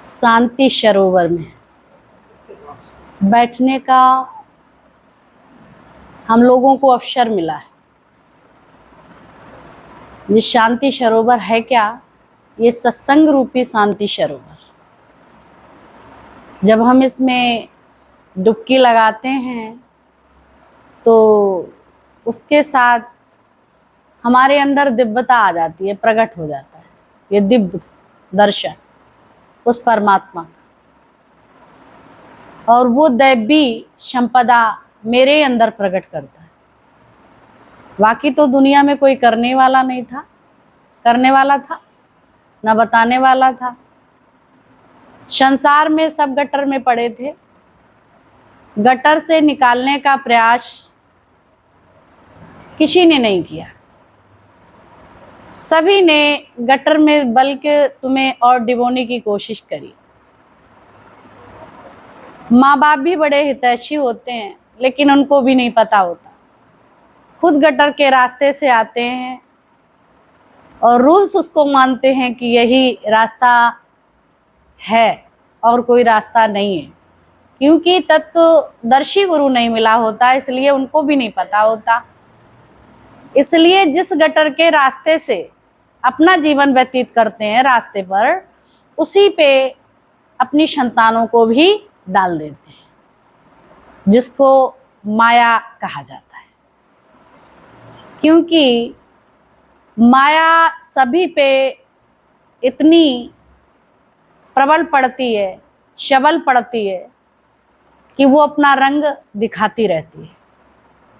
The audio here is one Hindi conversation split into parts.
शांति सरोवर में बैठने का हम लोगों को अवसर मिला है। ये शांति सरोवर है क्या? ये सत्संग रूपी शांति सरोवर। जब हम इसमें डुबकी लगाते हैं तो उसके साथ हमारे अंदर दिव्यता आ जाती है, प्रकट हो जाता है ये दिव्य दर्शन उस परमात्मा का, और वो दैवी संपदा मेरे अंदर प्रकट करता है। बाकी तो दुनिया में कोई करने वाला नहीं था, करने वाला था ना बताने वाला था। संसार में सब गटर में पड़े थे। गटर से निकालने का प्रयास किसी ने नहीं किया। सभी ने गटर में बल्कि तुम्हें और डिबोने की कोशिश करी। माँ बाप भी बड़े हितैषी होते हैं, लेकिन उनको भी नहीं पता होता। खुद गटर के रास्ते से आते हैं और रूल्स उसको मानते हैं कि यही रास्ता है और कोई रास्ता नहीं है, क्योंकि तत्वदर्शी गुरु नहीं मिला होता, इसलिए उनको भी नहीं पता होता। इसलिए जिस गटर के रास्ते से अपना जीवन व्यतीत करते हैं रास्ते पर, उसी पे अपनी संतानों को भी डाल देते हैं, जिसको माया कहा जाता है। क्योंकि माया सभी पे इतनी प्रबल पड़ती है, सबल पड़ती है कि वो अपना रंग दिखाती रहती है,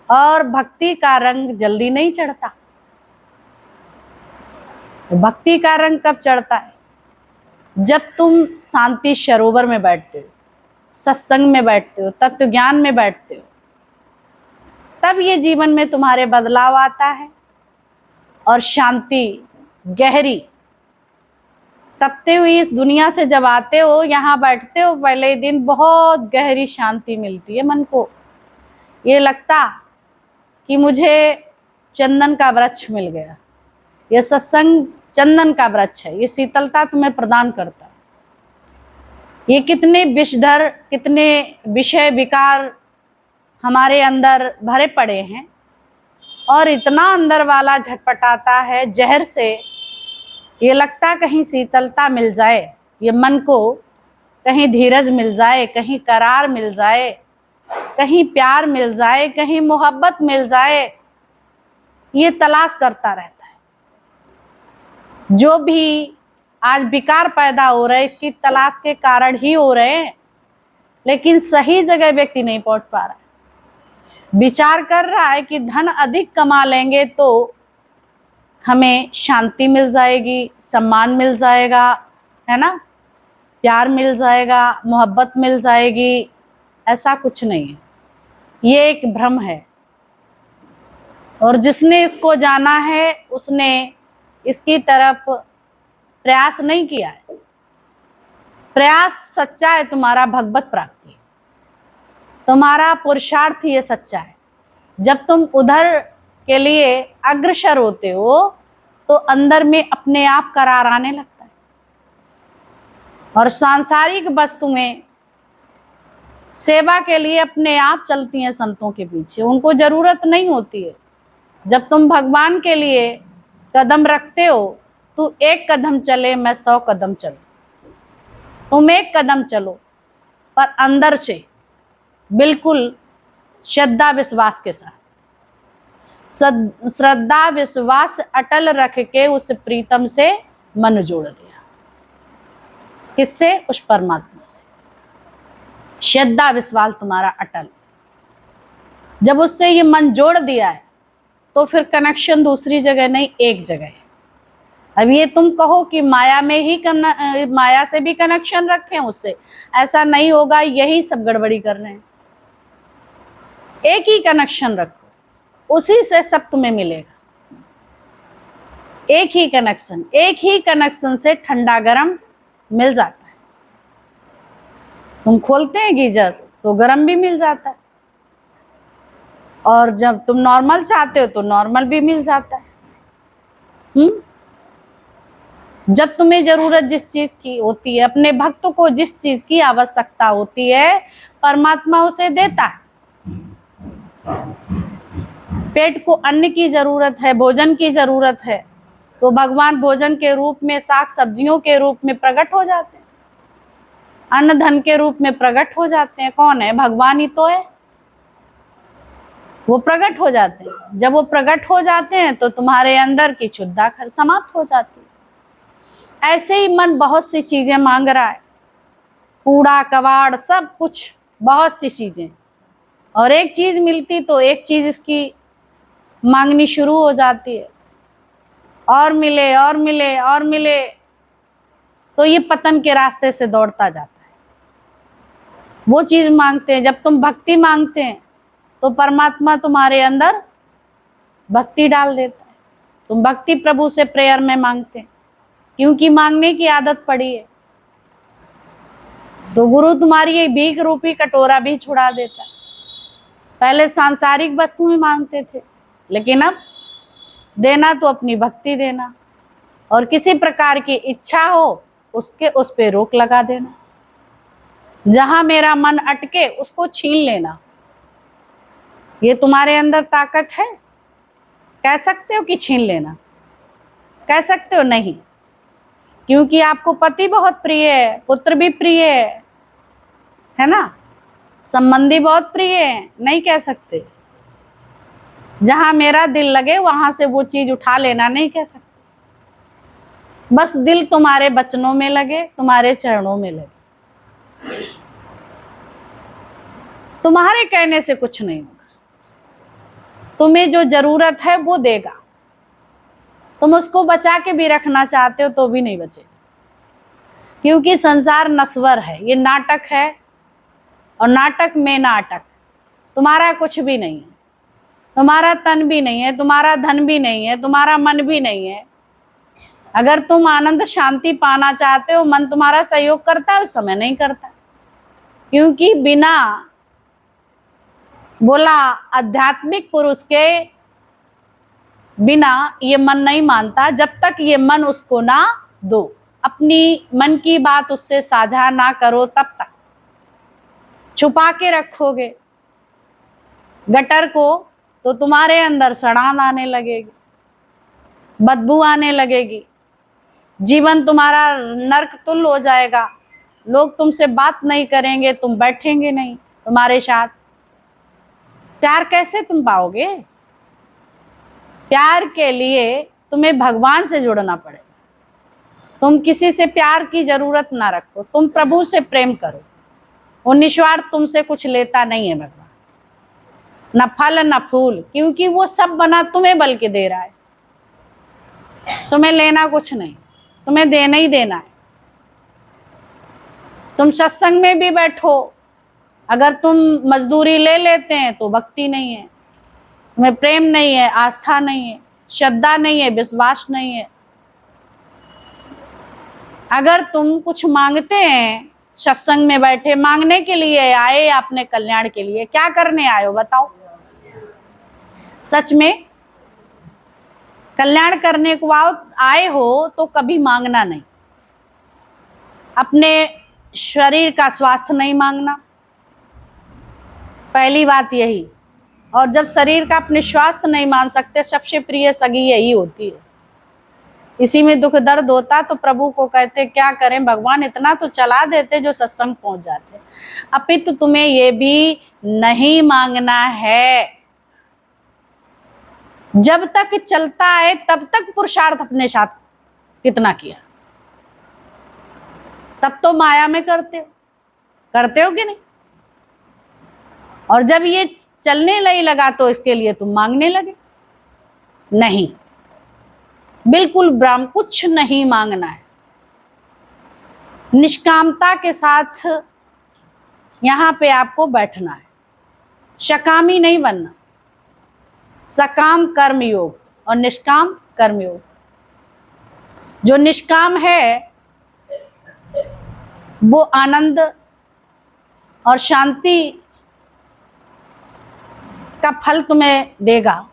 और भक्ति का रंग जल्दी नहीं चढ़ता। भक्ति का रंग कब चढ़ता है? जब तुम शांति सरोवर में बैठते हो, सत्संग में बैठते हो, तत्व ज्ञान में बैठते हो, तब ये जीवन में तुम्हारे बदलाव आता है। और शांति गहरी तपते हुई इस दुनिया से जब आते हो, यहाँ बैठते हो, पहले दिन बहुत गहरी शांति मिलती है मन को। ये लगता कि मुझे चंदन का वृक्ष मिल गया। यह सत्संग चंदन का वृक्ष है। ये शीतलता तुम्हें प्रदान करता है। ये कितने विषधर, कितने विषय विकार हमारे अंदर भरे पड़े हैं, और इतना अंदर वाला झटपटाता है जहर से। ये लगता कहीं शीतलता मिल जाए, ये मन को कहीं धीरज मिल जाए, कहीं करार मिल जाए, कहीं प्यार मिल जाए, कहीं मोहब्बत मिल जाए। ये तलाश करता रहता है। जो भी आज विकार पैदा हो रहे, इसकी तलाश के कारण ही हो रहे हैं, लेकिन सही जगह व्यक्ति नहीं पहुंच पा रहा है। विचार कर रहा है कि धन अधिक कमा लेंगे तो हमें शांति मिल जाएगी, सम्मान मिल जाएगा, है ना, प्यार मिल जाएगा, मोहब्बत मिल जाएगी। ऐसा कुछ नहीं है, ये एक भ्रम है। और जिसने इसको जाना है, उसने इसकी तरफ प्रयास नहीं किया है। प्रयास सच्चा है तुम्हारा भगवत प्राप्ति, तुम्हारा पुरुषार्थ ये सच्चा है। जब तुम उधर के लिए अग्रसर होते हो तो अंदर में अपने आप करार आने लगता है। और सांसारिक वस्तुएं सेवा के लिए अपने आप चलती हैं संतों के पीछे, उनको जरूरत नहीं होती है। जब तुम भगवान के लिए कदम रखते हो, तू एक कदम चले मैं 100 कदम चलूं। तुम एक कदम चलो, पर अंदर से बिल्कुल श्रद्धा विश्वास के साथ, श्रद्धा विश्वास अटल रख के उस प्रीतम से मन जोड़ दिया। किससे? उस परमात्मा से। श्रद्धा विश्वास तुम्हारा अटल। जब उससे ये मन जोड़ दिया है तो फिर कनेक्शन दूसरी जगह नहीं, एक जगह है। अब ये तुम कहो कि माया में ही माया से भी कनेक्शन रखें उससे, ऐसा नहीं होगा। यही सब गड़बड़ी कर रहे हैं। एक ही कनेक्शन रखो, उसी से सब तुम्हें मिलेगा। एक ही कनेक्शन से ठंडा गरम मिल जाता है। तुम खोलते हैं गीजर तो गरम भी मिल जाता है, और जब तुम नॉर्मल चाहते हो तो नॉर्मल भी मिल जाता है। जब तुम्हें जरूरत जिस चीज की होती है, अपने भक्त को जिस चीज की आवश्यकता होती है, परमात्मा उसे देता है। पेट को अन्न की जरूरत है, भोजन की जरूरत है, तो भगवान भोजन के रूप में, साग सब्जियों के रूप में प्रकट हो जाते हैं, अन्न धन के रूप में प्रकट हो जाते हैं। कौन है? भगवान ही तो है। वो प्रकट हो जाते हैं। जब वो प्रकट हो जाते हैं तो तुम्हारे अंदर की क्षुद्धा समाप्त हो जाती है। ऐसे ही मन बहुत सी चीजें मांग रहा है, कूड़ा कबाड़ सब कुछ, बहुत सी चीजें, और एक चीज मिलती तो एक चीज इसकी मांगनी शुरू हो जाती है, और मिले और मिले और मिले, तो ये पतन के रास्ते से दौड़ता जाता है। वो चीज मांगते हैं। जब तुम भक्ति मांगते हैं तो परमात्मा तुम्हारे अंदर भक्ति डाल देता है। तुम भक्ति प्रभु से प्रेयर में मांगते हैं, क्योंकि मांगने की आदत पड़ी है। तो गुरु तुम्हारी एक भीख रूपी कटोरा भी छुड़ा देता है। पहले सांसारिक वस्तुएं मांगते थे, लेकिन अब देना तो अपनी भक्ति देना, और किसी प्रकार की इच्छा हो उस पे रोक लगा देना। जहां मेरा मन अटके उसको छीन लेना। ये तुम्हारे अंदर ताकत है? कह सकते हो कि छीन लेना? कह सकते हो? नहीं, क्योंकि आपको पति बहुत प्रिय है, पुत्र भी प्रिय है ना, संबंधी बहुत प्रिय है, नहीं कह सकते। जहां मेरा दिल लगे वहां से वो चीज उठा लेना, नहीं कह सकते। बस दिल तुम्हारे वचनों में लगे, तुम्हारे चरणों में लगे। तुम्हारे कहने से कुछ नहीं होगा। तुम्हें जो जरूरत है वो देगा। तुम उसको बचा के भी रखना चाहते हो तो भी नहीं बचे, क्योंकि संसार नश्वर है, ये नाटक है, और नाटक में नाटक। तुम्हारा कुछ भी नहीं है, तुम्हारा तन भी नहीं है, तुम्हारा धन भी नहीं है, तुम्हारा मन भी नहीं है। अगर तुम आनंद शांति पाना चाहते हो, मन तुम्हारा सहयोग करता है, उस समय नहीं करता, क्योंकि बिना, बोला आध्यात्मिक पुरुष के बिना ये मन नहीं मानता, जब तक ये मन उसको ना दो, अपनी मन की बात उससे साझा ना करो, तब तक छुपा के रखोगे गटर को, तो तुम्हारे अंदर सड़ान आने लगेगी, बदबू आने लगेगी, जीवन तुम्हारा नरक तुल्य हो जाएगा। लोग तुमसे बात नहीं करेंगे, तुम बैठेंगे नहीं तुम्हारे साथ। प्यार कैसे तुम पाओगे? प्यार के लिए तुम्हें भगवान से जुड़ना पड़ेगा। तुम किसी से प्यार की जरूरत ना रखो, तुम प्रभु से प्रेम करो। वो निस्वार्थ तुमसे कुछ लेता नहीं है भगवान, न फल न फूल, क्योंकि वो सब बना तुम्हें बल के दे रहा है। तुम्हें लेना कुछ नहीं, तुम्हें देना ही देना है। तुम सत्संग में भी बैठो, अगर तुम मजदूरी ले लेते हैं तो भक्ति नहीं है, तुम्हें प्रेम नहीं है, आस्था नहीं है, श्रद्धा नहीं है, विश्वास नहीं है। अगर तुम कुछ मांगते हैं, सत्संग में बैठे, मांगने के लिए आए, अपने कल्याण के लिए, क्या करने आए हो बताओ? सच में कल्याण करने को आए हो तो कभी मांगना नहीं। अपने शरीर का स्वास्थ्य नहीं मांगना, पहली बात यही। और जब शरीर का अपने स्वास्थ्य नहीं मान सकते, सबसे प्रिय सगी यही होती है। इसी में दुख दर्द होता तो प्रभु को कहते क्या करें भगवान, इतना तो चला देते जो सत्संग पहुंच जाते। अपितु तुम्हें ये भी नहीं मांगना है। जब तक चलता है तब तक पुरुषार्थ अपने साथ कितना किया, तब तो माया में करते हो कि नहीं? और जब ये चलने नहीं लगा तो इसके लिए तुम मांगने लगे। नहीं, बिल्कुल ब्राह्म कुछ नहीं मांगना है। निष्कामता के साथ यहां पे आपको बैठना है, सकामी नहीं बनना। सकाम कर्म योग और निष्काम कर्म योग। जो निष्काम है वो आनंद और शांति का फल तुम्हें देगा,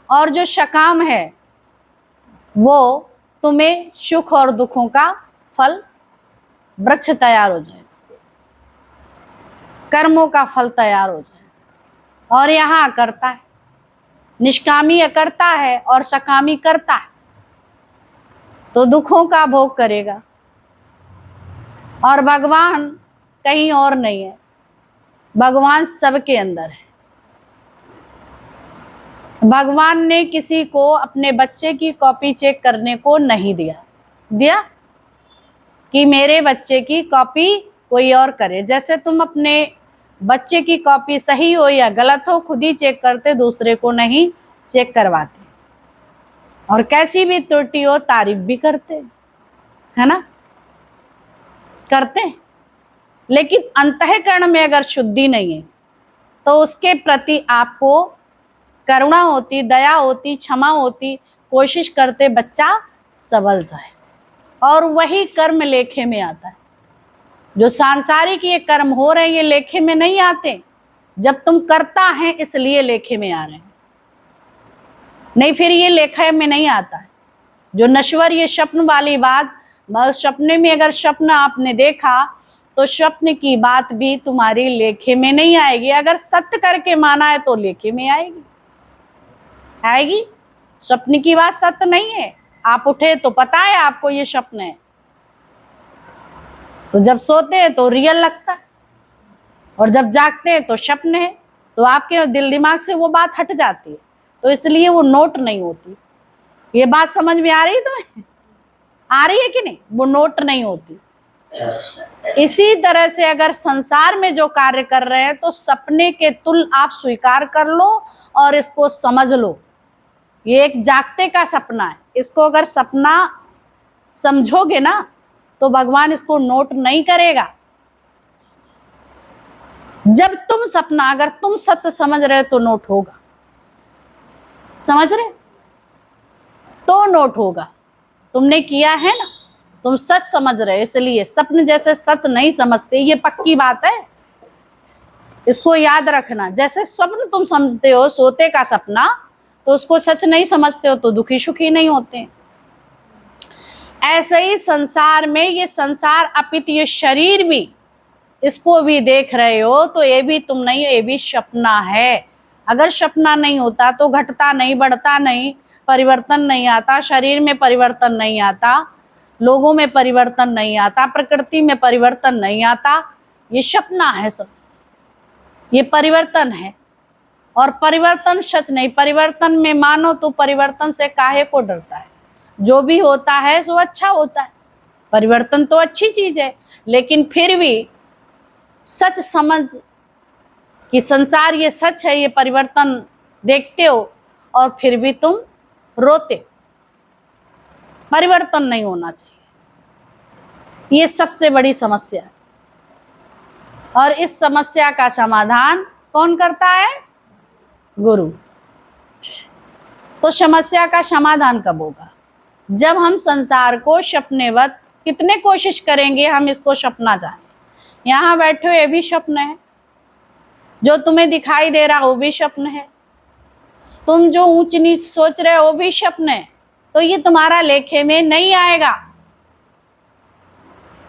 और जो सकाम है वो तुम्हें सुख और दुखों का फल वृक्ष तैयार हो जाए, कर्मों का फल तैयार हो जाए। और यहाँ करता है, निष्कामी करता है और सकामी करता है, तो दुखों का भोग करेगा। और भगवान कहीं और नहीं है, भगवान सबके अंदर है। भगवान ने किसी को अपने बच्चे की कॉपी चेक करने को नहीं दिया कि मेरे बच्चे की कॉपी कोई और करे। जैसे तुम अपने बच्चे की कॉपी सही हो या गलत हो खुद ही चेक करते, दूसरे को नहीं चेक करवाते। और कैसी भी त्रुटि हो तारीफ भी करते, है ना, करते। लेकिन अंतःकरण में अगर शुद्धि नहीं है तो उसके प्रति आपको करुणा होती, दया होती, क्षमा होती, कोशिश करते बच्चा सबल जाए। और वही कर्म लेखे में आता है। जो सांसारिक ये कर्म हो रहे हैं ये लेखे में नहीं आते, जब तुम करता है इसलिए लेखे में आ रहे हैं, नहीं फिर ये लेखे में नहीं आता है। जो नश्वर ये स्वप्न वाली बात, सपने में अगर स्वप्न आपने देखा तो स्वप्न की बात भी तुम्हारी लेखे में नहीं आएगी। अगर सत्य करके माना है तो लेखे में आएगी। स्वप्न की बात सत्य नहीं है। आप उठे तो पता है आपको ये स्वप्न है, तो जब सोते हैं तो रियल लगता है, और जब जागते हैं तो स्वप्न है। तो आपके दिल दिमाग से वो बात हट जाती है, तो इसलिए वो नोट नहीं होती। ये बात समझ में आ रही है तुम्हें? आ रही है कि नहीं? वो नोट नहीं होती। इसी तरह से अगर संसार में जो कार्य कर रहे हैं तो सपने के तुल आप स्वीकार कर लो और इसको समझ लो। ये एक जागते का सपना है। इसको अगर सपना समझोगे ना तो भगवान इसको नोट नहीं करेगा। जब तुम सपना, अगर तुम सत्य समझ रहे तो नोट होगा, समझ रहे तो नोट होगा। तुमने किया है ना, तुम सच समझ रहे, इसलिए सपने जैसे सत्य नहीं समझते, ये पक्की बात है, इसको याद रखना। जैसे स्वप्न तुम समझते हो सोते का सपना, तो उसको सच नहीं समझते हो तो दुखी सुखी नहीं होते। ऐसे ही संसार में, ये संसार अपित ये शरीर भी, इसको भी देख रहे हो तो ये भी तुम नहीं, ये भी सपना है। अगर सपना नहीं होता तो घटता नहीं, बढ़ता नहीं, परिवर्तन नहीं आता, शरीर में परिवर्तन नहीं आता, लोगों में परिवर्तन नहीं आता, प्रकृति में परिवर्तन नहीं आता। ये सपना है सब, ये परिवर्तन है। और परिवर्तन सच नहीं। परिवर्तन में मानो तो परिवर्तन से काहे को डरता है? जो भी होता है सो अच्छा होता है। परिवर्तन तो अच्छी चीज है, लेकिन फिर भी सच समझ कि संसार ये सच है, ये परिवर्तन देखते हो और फिर भी तुम रोते। परिवर्तन नहीं होना चाहिए, ये सबसे बड़ी समस्या है। और इस समस्या का समाधान कौन करता है? गुरु। तो समस्या का समाधान कब होगा? जब हम संसार को सपनेवत, कितने कोशिश करेंगे हम इसको सपना जाने। यहाँ बैठे हो ये भी स्वप्न है, जो तुम्हें दिखाई दे रहा वो भी स्वप्न है, तुम जो ऊंच नीच सोच रहे हो वो भी स्वप्न है। तो ये तुम्हारा लेखे में नहीं आएगा।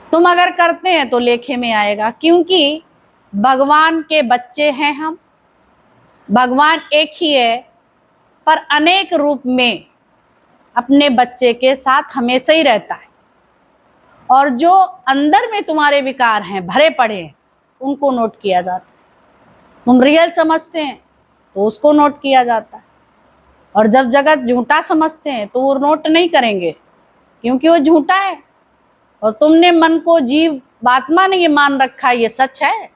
तुम अगर करते हैं तो लेखे में आएगा, क्योंकि भगवान के बच्चे हैं हम। भगवान एक ही है पर अनेक रूप में अपने बच्चे के साथ हमेशा ही रहता है। और जो अंदर में तुम्हारे विकार हैं, भरे पड़े हैं, उनको नोट किया जाता है। तुम रियल समझते हैं तो उसको नोट किया जाता है। और जब जगत झूठा समझते हैं तो वो नोट नहीं करेंगे, क्योंकि वो झूठा है। और तुमने मन को जीव आत्मा ने ये मान रखा ये सच है,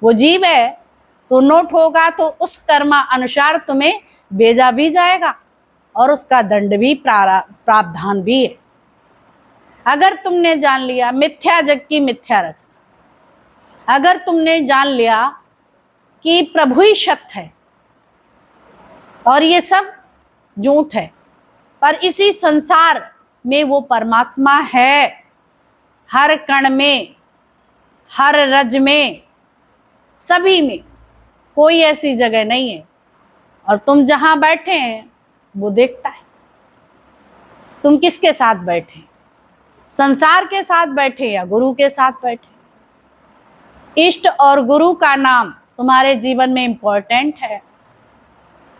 वो जीव है, तो नोट होगा तो उस कर्मा अनुसार तुम्हें भेजा भी जाएगा और उसका दंड भी, प्रावधान भी है। अगर तुमने जान लिया मिथ्या जग की मिथ्या रचना, अगर तुमने जान लिया कि प्रभु ही सत्य है और ये सब झूठ है, पर इसी संसार में वो परमात्मा है, हर कण में, हर रज में, सभी में, कोई ऐसी जगह नहीं है। और तुम जहां बैठे हैं वो देखता है। तुम किसके साथ बैठे, संसार के साथ बैठे या गुरु के साथ बैठे। इष्ट और गुरु का नाम तुम्हारे जीवन में इंपॉर्टेंट है।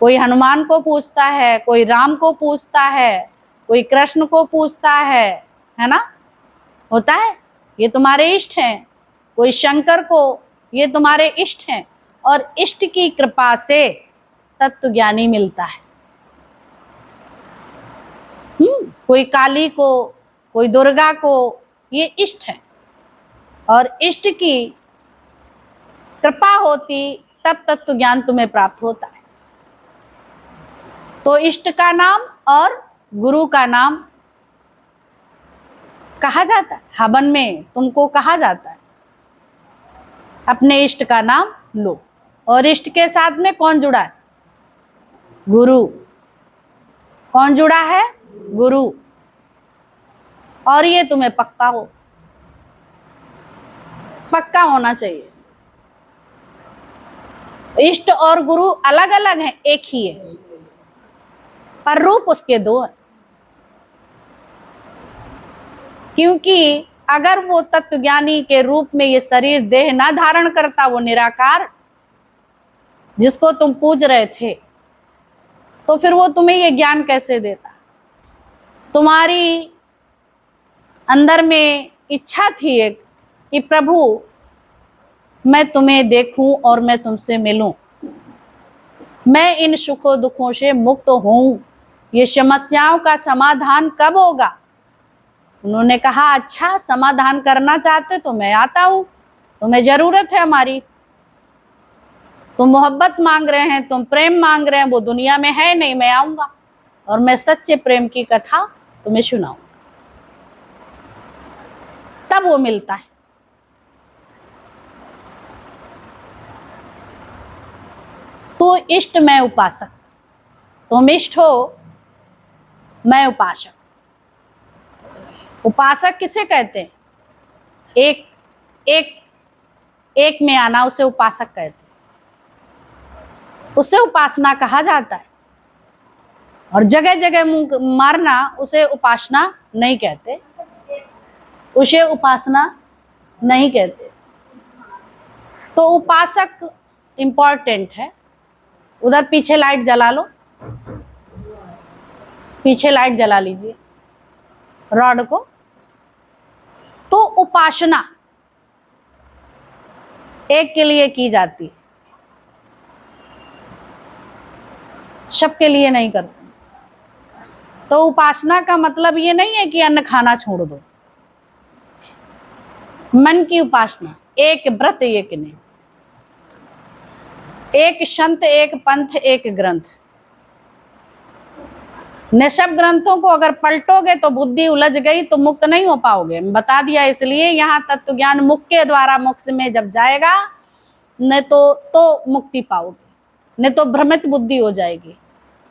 कोई हनुमान को पूजता है, कोई राम को पूजता है, कोई कृष्ण को पूजता है ना, होता है, ये तुम्हारे इष्ट हैं। कोई शंकर को, ये तुम्हारे इष्ट हैं। और इष्ट की कृपा से तत्व ज्ञानी मिलता है। कोई काली को, कोई दुर्गा को, ये इष्ट है। और इष्ट की कृपा होती तब तत्व ज्ञान तुम्हें प्राप्त होता है। तो इष्ट का नाम और गुरु का नाम कहा जाता है। हवन में तुमको कहा जाता है अपने इष्ट का नाम लो। और इष्ट के साथ में कौन जुड़ा है? गुरु। कौन जुड़ा है? गुरु। और ये तुम्हें पक्का होना चाहिए। इष्ट और गुरु अलग अलग हैं, एक ही है, पर रूप उसके दो है। क्योंकि अगर वो तत्वज्ञानी के रूप में ये शरीर देह ना धारण करता, वो निराकार जिसको तुम पूज रहे थे, तो फिर वो तुम्हें ये ज्ञान कैसे देता? तुम्हारी अंदर में इच्छा थी एक कि प्रभु मैं तुम्हें देखूं और मैं तुमसे मिलूं, मैं इन सुखों दुखों से मुक्त हूं, ये समस्याओं का समाधान कब होगा? उन्होंने कहा अच्छा, समाधान करना चाहते तो मैं आता हूं, तुम्हें जरूरत है हमारी, तुम मोहब्बत मांग रहे हैं, तुम प्रेम मांग रहे हैं, वो दुनिया में है नहीं, मैं आऊंगा और मैं सच्चे प्रेम की कथा तुम्हें सुनाऊं। तब वो मिलता है। तो इष्ट मैं उपासक, तुम इष्ट हो, मैं उपासक। उपासक किसे कहते हैं? एक एक एक में आना उसे उपासक कहते हैं, उसे उपासना कहा जाता है। और जगह जगह मुंह मारना उसे उपासना नहीं कहते, उसे उपासना नहीं कहते। तो उपासक इंपॉर्टेंट है। उधर पीछे लाइट जला लो, पीछे लाइट जला लीजिए रॉड को। तो उपासना एक के लिए की जाती है, सबके लिए नहीं करते। तो उपासना का मतलब ये नहीं है कि अन्न खाना छोड़ दो। मन की उपासना, एक व्रत एक नहीं, एक संत एक पंथ एक ग्रंथ। ने सब ग्रंथों को अगर पलटोगे तो बुद्धि उलझ गई तो मुक्त नहीं हो पाओगे। बता दिया इसलिए यहाँ तत्व ज्ञान मुख के द्वारा मोक्ष में जब जाएगा न तो मुक्ति पाओगे, न तो भ्रमित बुद्धि हो जाएगी।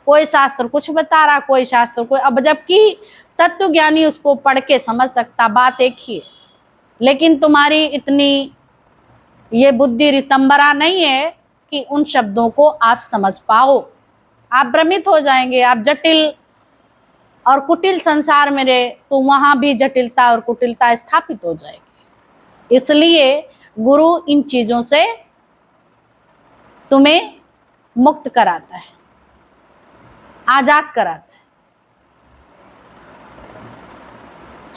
कोई शास्त्र कुछ बता रहा, कोई शास्त्र कोई, अब जबकि तत्व ज्ञानी उसको पढ़ के समझ सकता, बात एक ही है। लेकिन तुम्हारी इतनी ये बुद्धि रितंबरा नहीं है कि उन शब्दों को आप समझ पाओ। आप भ्रमित हो जाएंगे। आप जटिल और कुटिल संसार में रहे तो वहां भी जटिलता और कुटिलता स्थापित हो जाएगी। इसलिए गुरु इन चीजों से तुम्हें मुक्त कराता है, आजाद कराता है।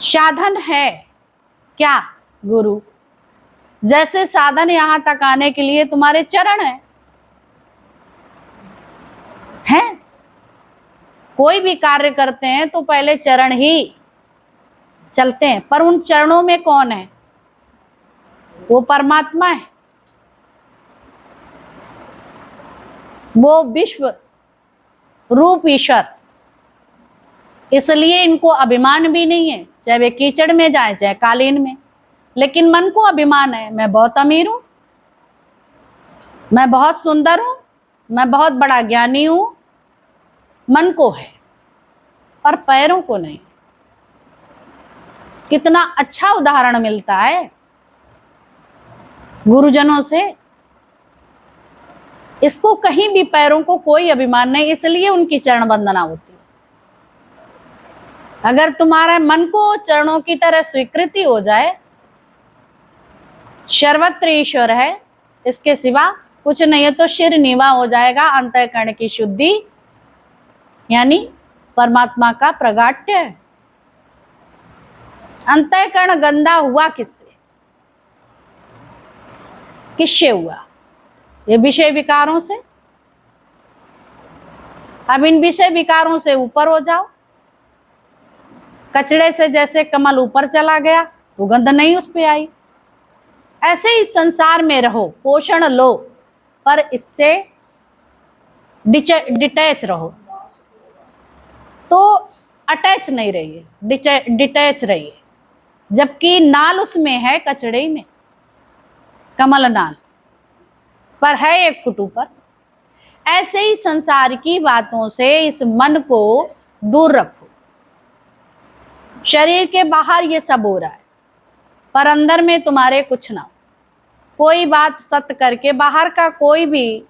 साधन है क्या? गुरु। जैसे साधन यहां तक आने के लिए तुम्हारे चरण हैं। कोई भी कार्य करते हैं तो पहले चरण ही चलते हैं, पर उन चरणों में कौन है? वो परमात्मा है, वो विश्व रूप ईश्वर। इसलिए इनको अभिमान भी नहीं है, चाहे वे कीचड़ में जाए चाहे कालीन में। लेकिन मन को अभिमान है, मैं बहुत अमीर हूं, मैं बहुत सुंदर हूं, मैं बहुत बड़ा ज्ञानी हूं। मन को है, पर पैरों को नहीं। कितना अच्छा उदाहरण मिलता है गुरुजनों से। इसको कहीं भी पैरों को कोई अभिमान नहीं, इसलिए उनकी चरण वंदना होती है। अगर तुम्हारे मन को चरणों की तरह स्वीकृति हो जाए, सर्वत्र ईश्वर है, इसके सिवा कुछ नहीं है, तो शिर नीवा हो जाएगा। अंतःकरण की शुद्धि यानी परमात्मा का प्रगाट्य है। अंतःकरण गंदा हुआ किससे? किससे हुआ? ये विषय विकारों से। अब इन विषय विकारों से ऊपर हो जाओ। कचड़े से जैसे कमल ऊपर चला गया तो गंध नहीं उस पे आई, ऐसे ही संसार में रहो, पोषण लो, पर इससे डिटैच रहो। तो अटैच नहीं रहिए, डिटैच रहिए। जबकि नाल उसमें है, कचड़े में, कमल नाल पर है एक फुट ऊपर। ऐसे ही संसार की बातों से इस मन को दूर रखो। शरीर के बाहर ये सब हो रहा है, पर अंदर में तुम्हारे कुछ ना हो। कोई बात सत्य करके, बाहर का कोई भी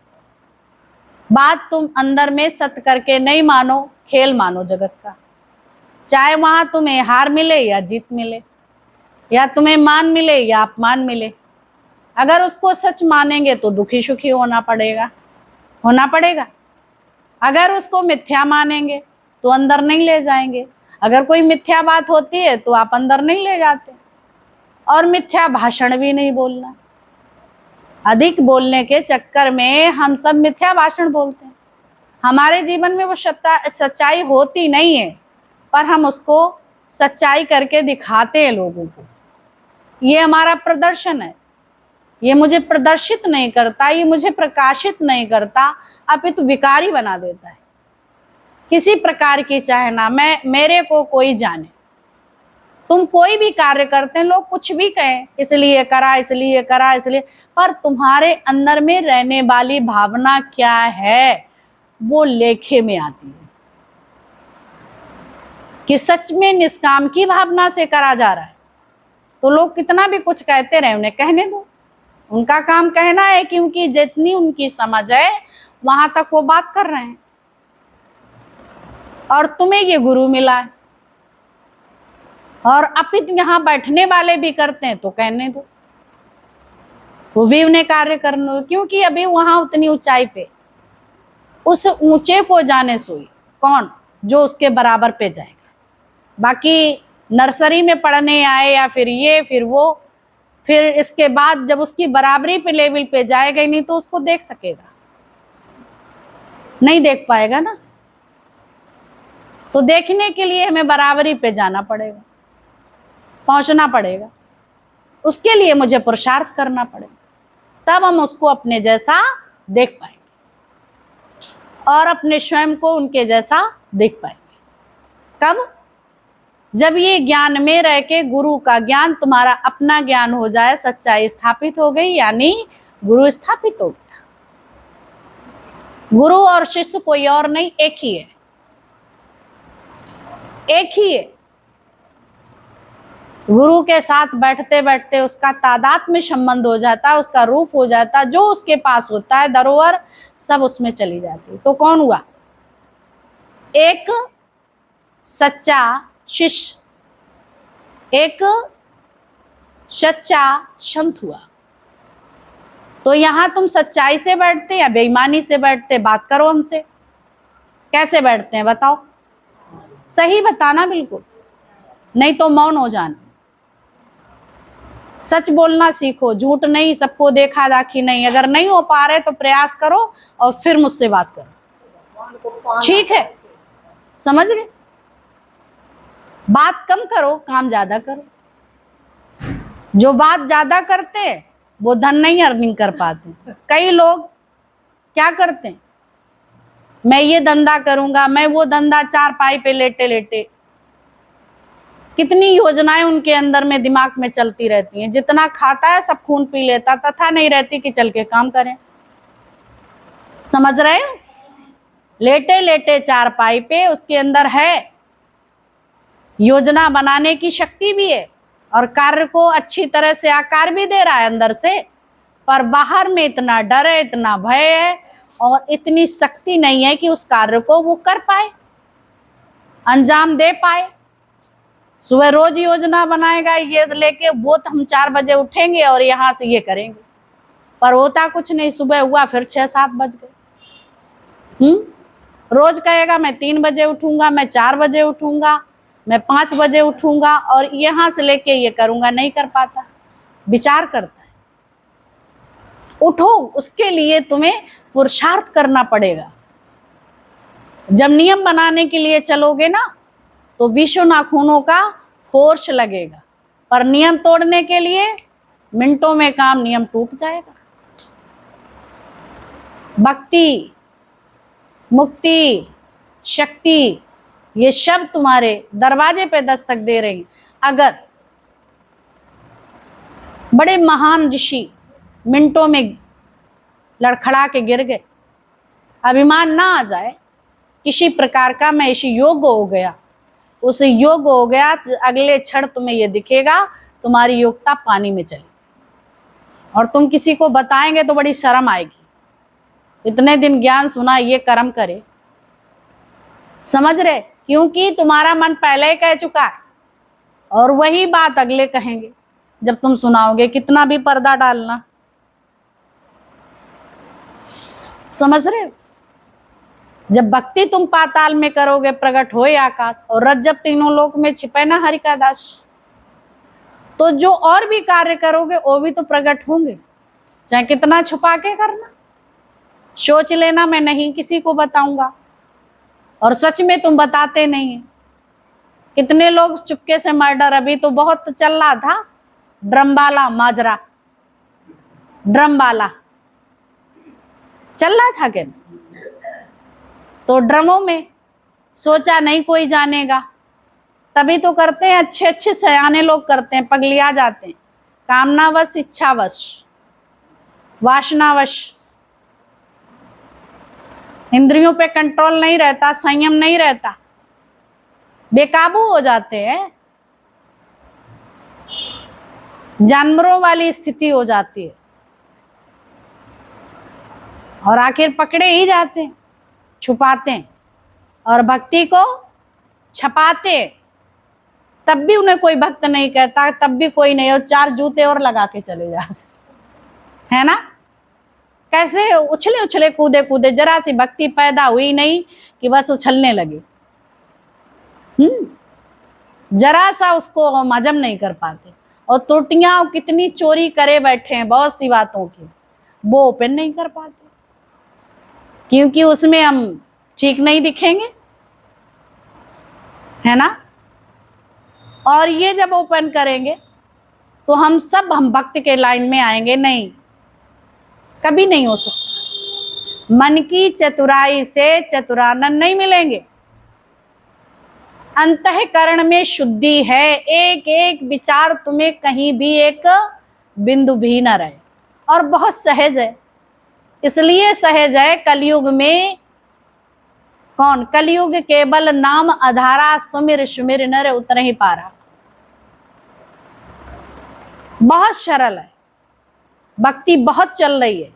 बात तुम अंदर में सत्य करके नहीं मानो, खेल मानो जगत का। चाहे वहां तुम्हें हार मिले या जीत मिले, या तुम्हें मान मिले या अपमान मिले, अगर उसको सच मानेंगे तो दुखी सुखी होना पड़ेगा। अगर उसको मिथ्या मानेंगे तो अंदर नहीं ले जाएंगे। अगर कोई मिथ्या बात होती है तो आप अंदर नहीं ले जाते। और मिथ्या भाषण भी नहीं बोलना। अधिक बोलने के चक्कर में हम सब मिथ्या भाषण बोलते हैं। हमारे जीवन में वो सच्चाई होती नहीं है, पर हम उसको सच्चाई करके दिखाते हैं लोगों को। ये हमारा प्रदर्शन है। ये मुझे प्रदर्शित नहीं करता, ये मुझे प्रकाशित नहीं करता, अपितु विकारी बना देता है। किसी प्रकार की चाहे ना मेरे को कोई जाने, तुम कोई भी कार्य करते हैं, लोग कुछ भी कहें, इसलिए करा, पर तुम्हारे अंदर में रहने वाली भावना क्या है वो लेखे में आती है कि सच में निष्काम की भावना से करा जा रहा है। तो लोग कितना भी कुछ कहते रहे, उन्हें कहने दो। उनका काम कहना है, क्योंकि जितनी उनकी समझ है वहां तक वो बात कर रहे हैं। और तुम्हें ये गुरु मिला है, और अपित यहाँ बैठने वाले भी करते हैं तो कहने दो, वो भी उन्हें कार्य करने दो। क्योंकि अभी वहां उतनी ऊंचाई पे, उस ऊंचे को जाने सोई कौन जो उसके बराबर पे जाएगा। बाकी नर्सरी में पढ़ने आए या फिर ये फिर वो, फिर इसके बाद जब उसकी बराबरी पे लेवल पे जाएगा ही नहीं तो उसको देख सकेगा? नहीं देख पाएगा ना। तो देखने के लिए हमें बराबरी पे जाना पड़ेगा, पहुंचना पड़ेगा। उसके लिए मुझे पुरुषार्थ करना पड़ेगा, तब हम उसको अपने जैसा देख पाएंगे और अपने स्वयं को उनके जैसा देख पाएंगे। कब? जब ये ज्ञान में रह के गुरु का ज्ञान तुम्हारा अपना ज्ञान हो जाए, सच्चाई स्थापित हो गई, यानी गुरु स्थापित हो गया। गुरु और शिष्य कोई और नहीं, एक ही है, एक ही है। गुरु के साथ बैठते बैठते उसका तादात्म्य संबंध हो जाता है, उसका रूप हो जाता है, जो उसके पास होता है धरोहर सब उसमें चली जाती है। तो कौन हुआ? एक सच्चा शिष्य, एक सच्चा संत हुआ। तो यहां तुम सच्चाई से बैठते या बेईमानी से बैठते? बात करो हमसे, कैसे बैठते हैं बताओ? सही बताना बिल्कुल, नहीं तो मौन हो जाना। सच बोलना सीखो, झूठ नहीं, सबको देखा दाखी नहीं। अगर नहीं हो पा रहे तो प्रयास करो और फिर मुझसे बात करो, ठीक है? समझ गए? बात कम करो, काम ज्यादा करो। जो बात ज्यादा करते हैं वो धन नहीं अर्निंग कर पाते। कई लोग क्या करते हैं, मैं ये धंधा करूंगा, मैं वो धंधा, चार पाई पे लेटे लेटे कितनी योजनाएं उनके अंदर में दिमाग में चलती रहती हैं। जितना खाता है सब खून पी लेता, तथा नहीं रहती कि चल के काम करें। समझ रहे? लेटे लेटे चार पाई पे उसके अंदर है, योजना बनाने की शक्ति भी है और कार्य को अच्छी तरह से आकार भी दे रहा है अंदर से, पर बाहर में इतना डर है, इतना भय है और इतनी शक्ति नहीं है कि उस कार्य को वो कर पाए, अंजाम दे पाए। सुबह रोज योजना बनाएगा ये लेके, वो तो हम 4 बजे उठेंगे और यहाँ से ये करेंगे, पर होता कुछ नहीं। सुबह हुआ फिर 6-7 बज गए। रोज कहेगा मैं 3 बजे उठूंगा, मैं 4 बजे उठूंगा, मैं 5 बजे उठूंगा और यहाँ से लेके ये करूंगा, नहीं कर पाता। विचार करता है। उठो, उसके लिए तुम्हें पुरुषार्थ करना पड़ेगा। जब नियम बनाने के लिए चलोगे ना तो विश्व नाखूनों का फोर्स लगेगा, पर नियम तोड़ने के लिए मिनटों में काम, नियम टूट जाएगा। भक्ति, मुक्ति, शक्ति, ये शब्द तुम्हारे दरवाजे पे दस्तक दे रही। अगर बड़े महान ऋषि मिनटों में लड़खड़ा के गिर गए, अभिमान ना आ जाए किसी प्रकार का, मैं इसी योग्य हो गया, उस योग्य हो गया, तो अगले क्षण तुम्हें ये दिखेगा तुम्हारी योग्यता पानी में चली, और तुम किसी को बताएंगे तो बड़ी शर्म आएगी। इतने दिन ज्ञान सुना, ये कर्म करे, समझ रहे? क्योंकि तुम्हारा मन पहले ही कह चुका है और वही बात अगले कहेंगे जब तुम सुनाओगे, कितना भी पर्दा डालना। समझ रहे हो? जब भक्ति तुम पाताल में करोगे, प्रकट होए आकाश, और रज जब तीनों लोक में छिपे ना हरि का दास, तो जो और भी कार्य करोगे वो भी तो प्रकट होंगे, चाहे कितना छुपा के करना। सोच लेना मैं नहीं किसी को बताऊंगा, और सच में तुम बताते नहीं है। कितने लोग चुपके से मर्डर, अभी तो बहुत चल रहा था ड्रमवाला माजरा, ड्रमवाला चल रहा था क्या? तो ड्रमों में सोचा नहीं कोई जानेगा, तभी तो करते हैं। अच्छे अच्छे सयाने लोग करते हैं, पगलिया जाते हैं, कामनावश, इच्छावश, वासनावश। इंद्रियों पे कंट्रोल नहीं रहता, संयम नहीं रहता, बेकाबू हो जाते हैं, जानवरों वाली स्थिति हो जाती है, और आखिर पकड़े ही जाते हैं, छुपाते हैं और भक्ति को छपाते, तब भी उन्हें कोई भक्त नहीं कहता, तब भी कोई नहीं, और 4 जूते और लगा के चले जाते, है ना? कैसे उछले उछले कूदे कूदे, जरा सी भक्ति पैदा हुई नहीं कि बस उछलने लगे। जरा सा उसको हजम नहीं कर पाते, और त्रुटियां कितनी चोरी करे बैठे हैं बहुत सी बातों की, वो ओपन नहीं कर पाते, क्योंकि उसमें हम ठीक नहीं दिखेंगे, है ना? और ये जब ओपन करेंगे तो हम भक्त के लाइन में आएंगे नहीं, कभी नहीं हो सकता। मन की चतुराई से चतुरानंद नहीं मिलेंगे। अंतःकरण में शुद्धि है, एक एक विचार तुम्हें कहीं भी एक बिंदु भी न रहे, और बहुत सहज है। इसलिए सहज है, कलयुग में कौन? कलयुग केवल नाम आधारा, सुमिर सुमिर नर उतर ही पारा। बहुत सरल है, भक्ति बहुत चल रही है,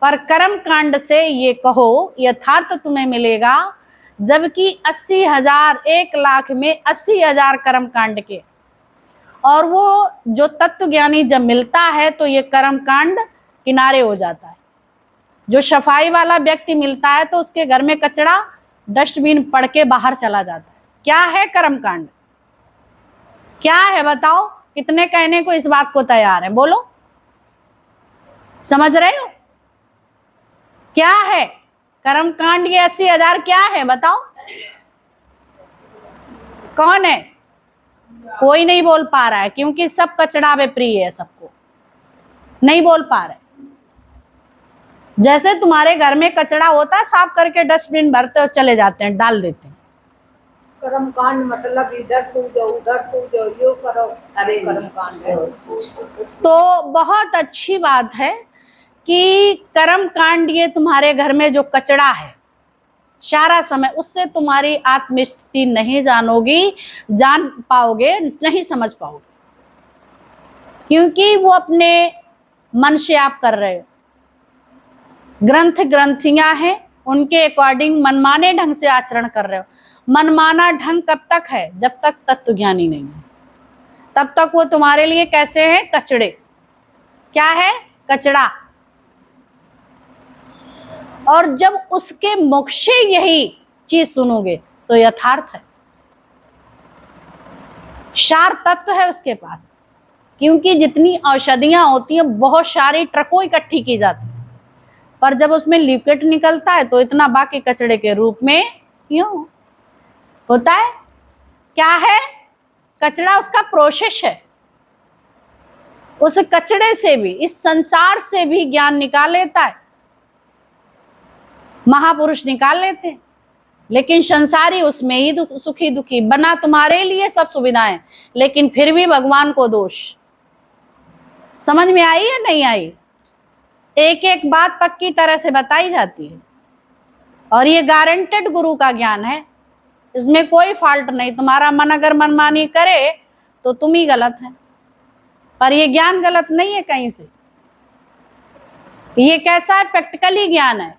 पर कर्म कांड से ये कहो यथार्थ तुम्हें मिलेगा, जबकि 80,000, 1 लाख में 80,000 कर्म कांड के, और वो जो तत्व ज्ञानी जब मिलता है तो ये कर्म कांड किनारे हो जाता है। जो सफाई वाला व्यक्ति मिलता है तो उसके घर में कचरा डस्टबिन पड़ के बाहर चला जाता है। क्या है कर्म कांड? क्या है बताओ? कितने कहने को इस बात को तैयार है? बोलो, समझ रहे हो? क्या है कर्म कांड? ये 80,000 क्या है बताओ? कौन है? कोई नहीं बोल पा रहा है, क्योंकि सब कचड़ा में प्रिय है, सबको नहीं बोल पा रहे। जैसे तुम्हारे घर में कचरा होता है, साफ करके डस्टबिन भरते हो, चले जाते हैं, डाल देते हैं। कर्म कांड मतलब इधर कूदो उधर कूदो, यो करो, अरे कर्म कांड है। तो बहुत अच्छी बात है कि कर्म कांड ये तुम्हारे घर में जो कचरा है सारा समय, उससे तुम्हारी आत्मस्थिति नहीं जान पाओगे, नहीं समझ पाओगे, क्योंकि वो अपने मन से आप कर रहे हो। ग्रंथियां हैं, उनके अकॉर्डिंग मनमाने ढंग से आचरण कर रहे हो, मनमाना ढंग कब तक है? जब तक तत्व ज्ञानी नहीं है, तब तक वो तुम्हारे लिए कैसे है? कचड़े। क्या है? कचड़ा। और जब उसके मुख से यही चीज सुनोगे तो यथार्थ है, सार तत्व है उसके पास। क्योंकि जितनी औषधियां होती हैं बहुत सारी ट्रकों इकट्ठी की जाती है, पर जब उसमें लिक्विड निकलता है तो इतना बाकी कचड़े के रूप में क्यों होता है? क्या है? कचड़ा उसका प्रोसेस है। उस कचड़े से भी, इस संसार से भी ज्ञान निकाल लेता है, महापुरुष निकाल लेते हैं। लेकिन संसारी उसमें ही सुखी दुखी बना, तुम्हारे लिए सब सुविधाएं, लेकिन फिर भी भगवान को दोष। समझ में आई या नहीं आई? एक एक बात पक्की तरह से बताई जाती है, और ये गारंटेड गुरु का ज्ञान है, इसमें कोई फॉल्ट नहीं। तुम्हारा मन अगर मनमानी करे तो तुम ही गलत है, पर ये ज्ञान गलत नहीं है कहीं से। ये कैसा है? प्रैक्टिकली ज्ञान है।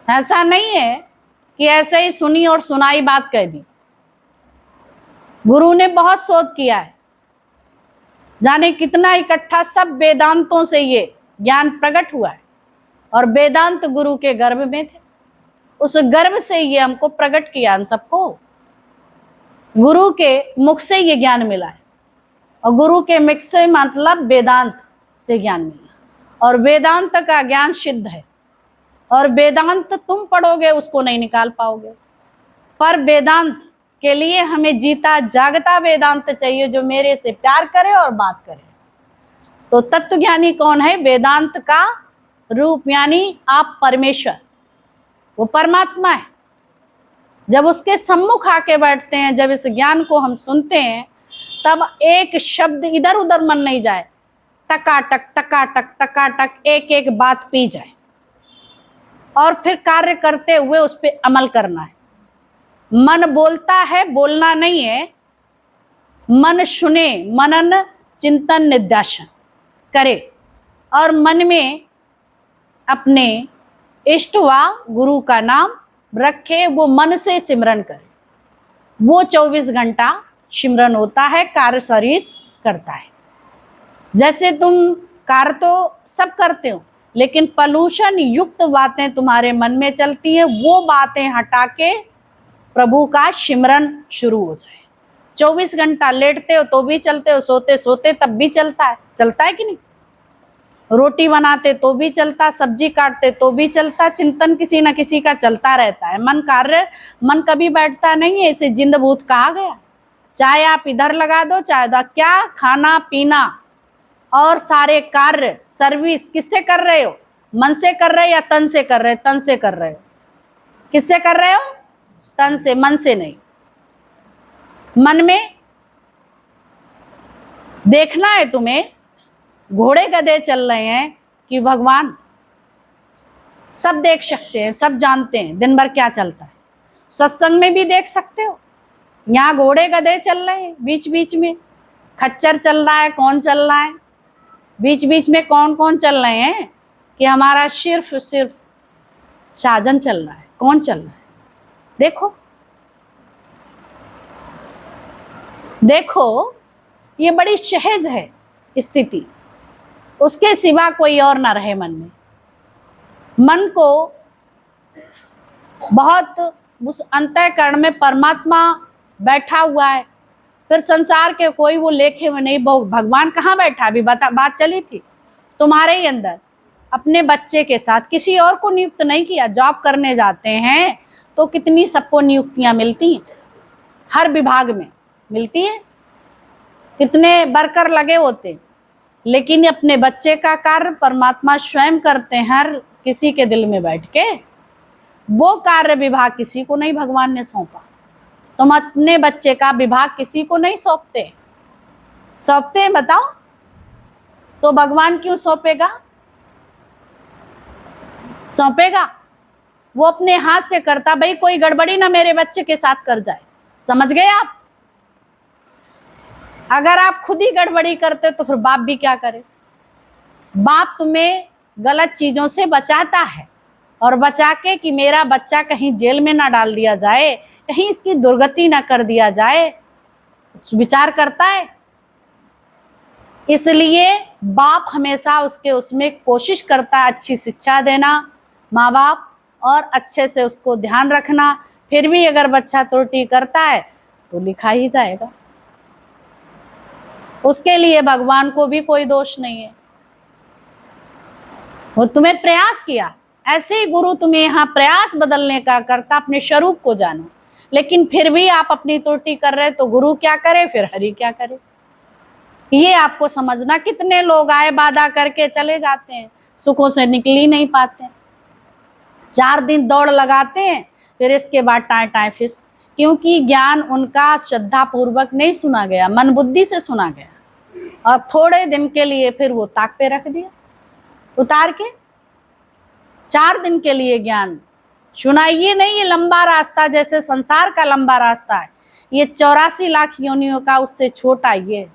ऐसा नहीं है कि ऐसे ही सुनी और सुनाई बात कह दी। गुरु ने बहुत शोध किया है, जाने कितना इकट्ठा सब वेदांतों से ये ज्ञान प्रकट हुआ है, और वेदांत गुरु के गर्भ में थे, उस गर्भ से ये हमको प्रकट किया। हम सबको गुरु के मुख से ये ज्ञान मिला है, और गुरु के मुख से मतलब वेदांत से ज्ञान मिला, और वेदांत का ज्ञान सिद्ध है। और वेदांत तुम पढ़ोगे उसको नहीं निकाल पाओगे, पर वेदांत के लिए हमें जीता जागता वेदांत चाहिए, जो मेरे से प्यार करे और बात करे। तो तत्वज्ञानी कौन है? वेदांत का रूप, यानी आप परमेश्वर, वो परमात्मा है। जब उसके सम्मुख आके बैठते हैं, जब इस ज्ञान को हम सुनते हैं, तब एक शब्द इधर उधर मन नहीं जाए, टकाटक टकाटक टकाटक एक एक बात पी जाए, और फिर कार्य करते हुए उस पर अमल करना है। मन बोलता है, बोलना नहीं है। मन सुने, मनन चिंतन निध्यासन करे, और मन में अपने इष्ट व गुरु का नाम रखे, वो मन से सिमरन करे। वो 24 घंटा सिमरन होता है, कार्य शरीर करता है। जैसे तुम कार्य तो सब करते हो, लेकिन पॉल्यूशन युक्त बातें तुम्हारे मन में चलती हैं, वो बातें हटा के प्रभु का सिमरन शुरू हो जाए। 24 घंटा लेटते हो तो भी चलते हो, सोते सोते तब भी चलता है कि नहीं? रोटी बनाते तो भी चलता, सब्जी काटते तो भी चलता, चिंतन किसी न किसी का चलता रहता है। मन कभी बैठता नहीं है, इसे जिंद भूत कहा गया। चाहे आप इधर लगा दो, चाहे उधर, क्या खाना पीना और सारे कार्य सर्विस किससे कर रहे हो? मन से कर रहे हो या तन से कर रहे हो? तन से कर रहे हो। किससे कर रहे हो? तन से, मन से नहीं। मन में देखना है तुम्हें, घोड़े गधे चल रहे हैं कि भगवान सब देख सकते हैं, सब जानते हैं दिन भर क्या चलता है। सत्संग में भी देख सकते हो, यहाँ घोड़े गधे चल रहे हैं, बीच बीच में खच्चर चल रहा है, कौन चल रहा है, बीच बीच में कौन कौन चल रहे हैं, कि हमारा सिर्फ साजन चल रहा है। कौन चल रहा है? देखो देखो, ये बड़ी सहज है स्थिति, उसके सिवा कोई और ना रहे मन में। मन को बहुत उस अंतःकरण में परमात्मा बैठा हुआ है, फिर संसार के कोई वो लेखे में नहीं। भगवान कहाँ बैठा? अभी बात चली थी, तुम्हारे ही अंदर। अपने बच्चे के साथ किसी और को नियुक्त नहीं किया। जॉब करने जाते हैं तो कितनी सबको नियुक्तियां मिलती हैं, हर विभाग में मिलती है, कितने वर्कर लगे होते, लेकिन अपने बच्चे का कार्य परमात्मा स्वयं करते हैं, हर किसी के दिल में बैठ के। वो कार्य विभाग किसी को नहीं भगवान ने सौंपा। तुम अपने बच्चे का विभाग किसी को नहीं सौंपते हैं, बताओ? तो भगवान क्यों सौंपेगा? वो अपने हाथ से करता। भाई कोई गड़बड़ी ना मेरे बच्चे के साथ कर जाए, समझ गए आप? अगर आप खुद ही गड़बड़ी करते तो फिर बाप भी क्या करे? बाप तुम्हें गलत चीजों से बचाता है, और बचा के कि मेरा बच्चा कहीं जेल में ना डाल दिया जाए, कहीं इसकी दुर्गति ना कर दिया जाए, विचार करता है। इसलिए बाप हमेशा उसके उसमें कोशिश करता है अच्छी शिक्षा देना, माँ बाप, और अच्छे से उसको ध्यान रखना। फिर भी अगर बच्चा त्रुटि करता है तो लिखा ही जाएगा, उसके लिए भगवान को भी कोई दोष नहीं है। वो तुम्हें प्रयास किया, ऐसे ही गुरु तुम्हें यहाँ प्रयास बदलने का करता, अपने स्वरूप को जानो, लेकिन फिर भी आप अपनी त्रुटि कर रहे तो गुरु क्या करे, फिर हरि क्या करे, ये आपको समझना। कितने लोग आए बाधा करके चले जाते हैं, सुखों से निकल ही नहीं पाते, 4 दिन दौड़ लगाते हैं, फिर इसके बाद टाए टाए फिस, क्योंकि ज्ञान उनका श्रद्धा पूर्वक नहीं सुना गया, मन बुद्धि से सुना गया, और थोड़े दिन के लिए फिर वो ताक पे रख दिया उतार के। 4 दिन के लिए ज्ञान सुनाइए नहीं, ये लंबा रास्ता जैसे संसार का लंबा रास्ता है, ये 84 लाख योनियों का उससे छोटा ये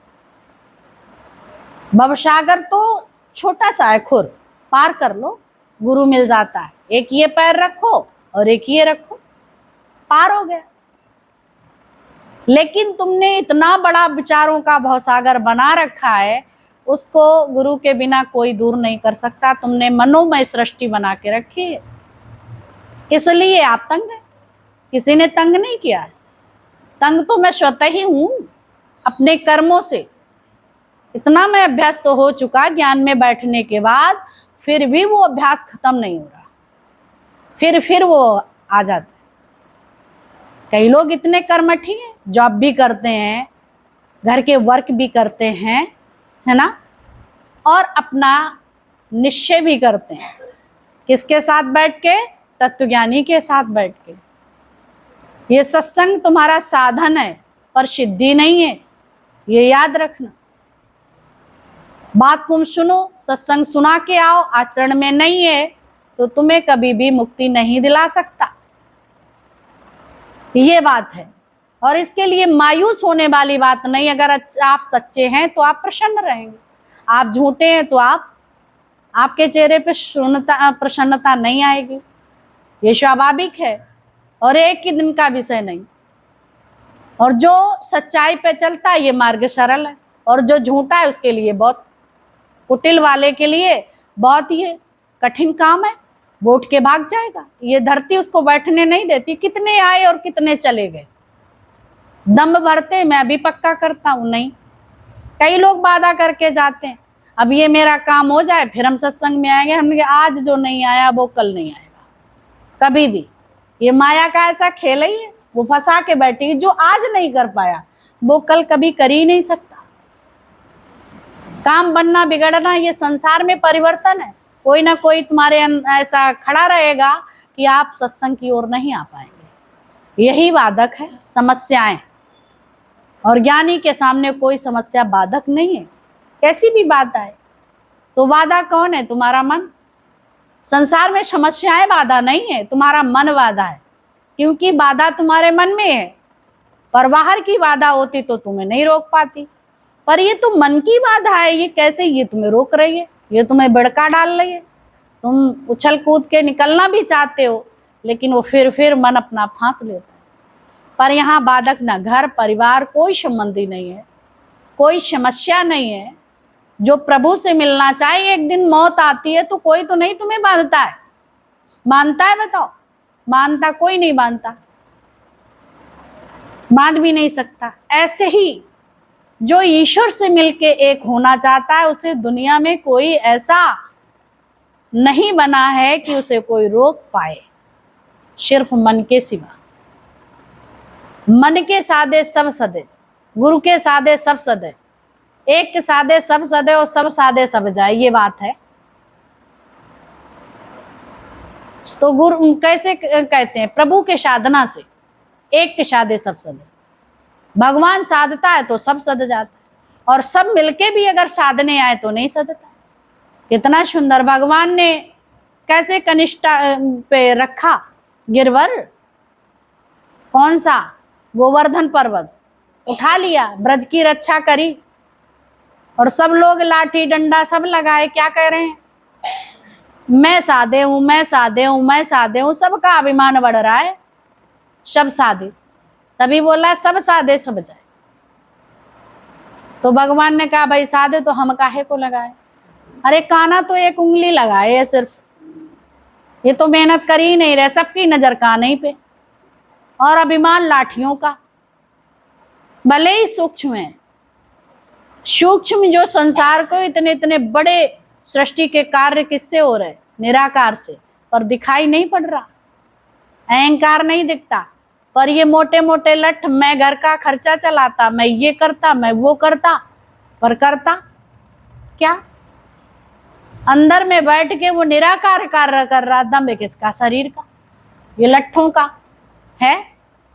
भवसागर तो छोटा सा है, खुर पार कर लो, गुरु मिल जाता है। एक ये पैर रखो और एक ये रखो, पार हो गया। लेकिन तुमने इतना बड़ा विचारों का भवसागर बना रखा है, उसको गुरु के बिना कोई दूर नहीं कर सकता। तुमने मनोमय सृष्टि बना के रखी है, इसलिए आप तंग है, किसी ने तंग नहीं किया है। तंग तो मैं स्वतः ही हूं अपने कर्मों से। इतना मैं अभ्यास तो हो चुका ज्ञान में बैठने के बाद, फिर भी वो अभ्यास खत्म नहीं हो रहा, फिर वो आ जाता है। कई लोग इतने कर्मठी हैं, जॉब भी करते हैं, घर के वर्क भी करते हैं, है ना, और अपना निश्चय भी करते हैं, किसके साथ बैठ के, तत्वज्ञानी के साथ बैठ के। ये सत्संग तुम्हारा साधन है पर सिद्धि नहीं है, ये याद रखना। बात तुम सुनो, सत्संग सुना के आओ, आचरण में नहीं है तो तुम्हें कभी भी मुक्ति नहीं दिला सकता, ये बात है। और इसके लिए मायूस होने वाली बात नहीं। अगर आप सच्चे हैं तो आप प्रसन्न रहेंगे, आप झूठे हैं तो आपके चेहरे पे प्रसन्नता नहीं आएगी, ये स्वाभाविक है और एक ही दिन का विषय नहीं। और जो सच्चाई पे चलता है ये मार्ग सरल है, और जो झूठा है उसके लिए बहुत, कुटिल वाले के लिए बहुत ये कठिन काम है, वो उठ के भाग जाएगा। ये धरती उसको बैठने नहीं देती। कितने आए और कितने चले गए, दम भरते मैं भी पक्का करता हूं नहीं। कई लोग वादा करके जाते हैं, अब ये मेरा काम हो जाए फिर हम सत्संग में आएंगे। हमने आज जो नहीं आया वो कल नहीं आएगा कभी भी। ये माया का ऐसा खेल ही है, वो फंसा के बैठी, जो आज नहीं कर पाया वो कल कभी कर ही नहीं सकता। काम बनना बिगड़ना ये संसार में परिवर्तन है, कोई ना कोई तुम्हारे ऐसा खड़ा रहेगा कि आप सत्संग की ओर नहीं आ पाएंगे। यही बाधक है, समस्याएं। और ज्ञानी के सामने कोई समस्या बाधक नहीं है, कैसी भी बाधा है तो बाधा कौन है, तुम्हारा मन। संसार में समस्याएं बाधा नहीं है, तुम्हारा मन बाधा है, क्योंकि बाधा तुम्हारे मन में है। पर बाहर की बाधा होती तो तुम्हें नहीं रोक पाती, पर ये तो मन की बाधा है। ये कैसे, ये तुम्हें रोक रही है, ये तुम्हें बड़का डाल रही है। तुम उछल कूद के निकलना भी चाहते हो, लेकिन वो फिर मन अपना फांस लेता है। पर यहाँ बाधक ना घर परिवार कोई संबंधी नहीं है, कोई समस्या नहीं है। जो प्रभु से मिलना चाहे, एक दिन मौत आती है तो कोई तो नहीं तुम्हें बांधता है, मानता है बताओ, मानता कोई नहीं, बांधता बांध भी नहीं सकता। ऐसे ही जो ईश्वर से मिलके एक होना चाहता है, उसे दुनिया में कोई ऐसा नहीं बना है कि उसे कोई रोक पाए, सिर्फ मन के सिवा। मन के साधे सब सदे, गुरु के साधे सब सदे, एक के साधे सब सदे और सब साधे सब जाए, ये बात है। तो गुरु कैसे कहते हैं, प्रभु के साधना से एक के साधे सब सदे। भगवान साधता है तो सब सद जाता है, और सब मिलके भी अगर साधने आए तो नहीं सदता। कितना सुंदर भगवान ने कैसे कनिष्ठा पे रखा गिरवर, कौन सा, गोवर्धन पर्वत उठा लिया, ब्रज की रक्षा करी, और सब लोग लाठी डंडा सब लगाए। क्या कह रहे हैं, मैं सादे हूं, मैं सादे हूं, मैं सादे हूं, सबका अभिमान बढ़ रहा है, सब सादे। तभी बोला सब सादे सब जाए। तो भगवान ने कहा भाई सादे तो हम काहे को लगाए, अरे काना तो एक उंगली लगाए है सिर्फ, ये तो मेहनत कर ही नहीं रहे, सबकी नजर काने ही पे, और अभिमान लाठियों का। भले ही सूक्ष्म है, सूक्ष्म जो संसार को इतने इतने बड़े सृष्टि के कार्य किससे हो रहे, निराकार से, पर दिखाई नहीं पड़ रहा, अहंकार नहीं दिखता। पर ये मोटे मोटे लठ, मैं घर का खर्चा चलाता, मैं ये करता, मैं वो करता, पर करता क्या? अंदर में बैठ के वो निराकार कार्य कर रहा, दम है किसका? शरीर का, ये लट्ठों का है।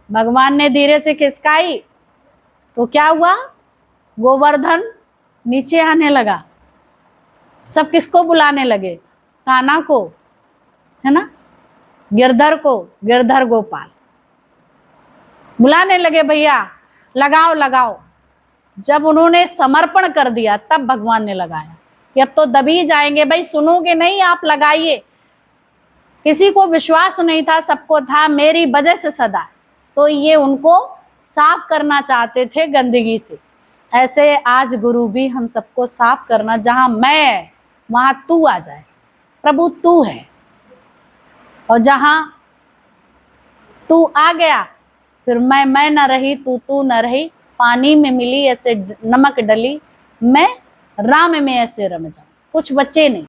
भगवान ने धीरे से खिसकाई तो क्या हुआ? गोवर्धन नीचे आने लगा। सब किसको बुलाने लगे? कान्हा को, है ना, गिरधर को, गिरधर गोपाल बुलाने लगे, भैया लगाओ लगाओ। जब उन्होंने समर्पण कर दिया तब भगवान ने लगाया कि अब तो दबी जाएंगे भाई, सुनोगे नहीं, आप लगाइए। किसी को विश्वास नहीं था, सबको था मेरी वजह से सदा, तो ये उनको साफ करना चाहते थे गंदगी से। ऐसे आज गुरु भी हम सबको साफ करना, जहां मैं वहां तू आ जाए, प्रभु तू है, और जहां तू आ गया फिर मैं न रही, तू न रही, पानी में मिली ऐसे नमक डली, मैं राम में ऐसे रम जाऊं, कुछ बचे नहीं।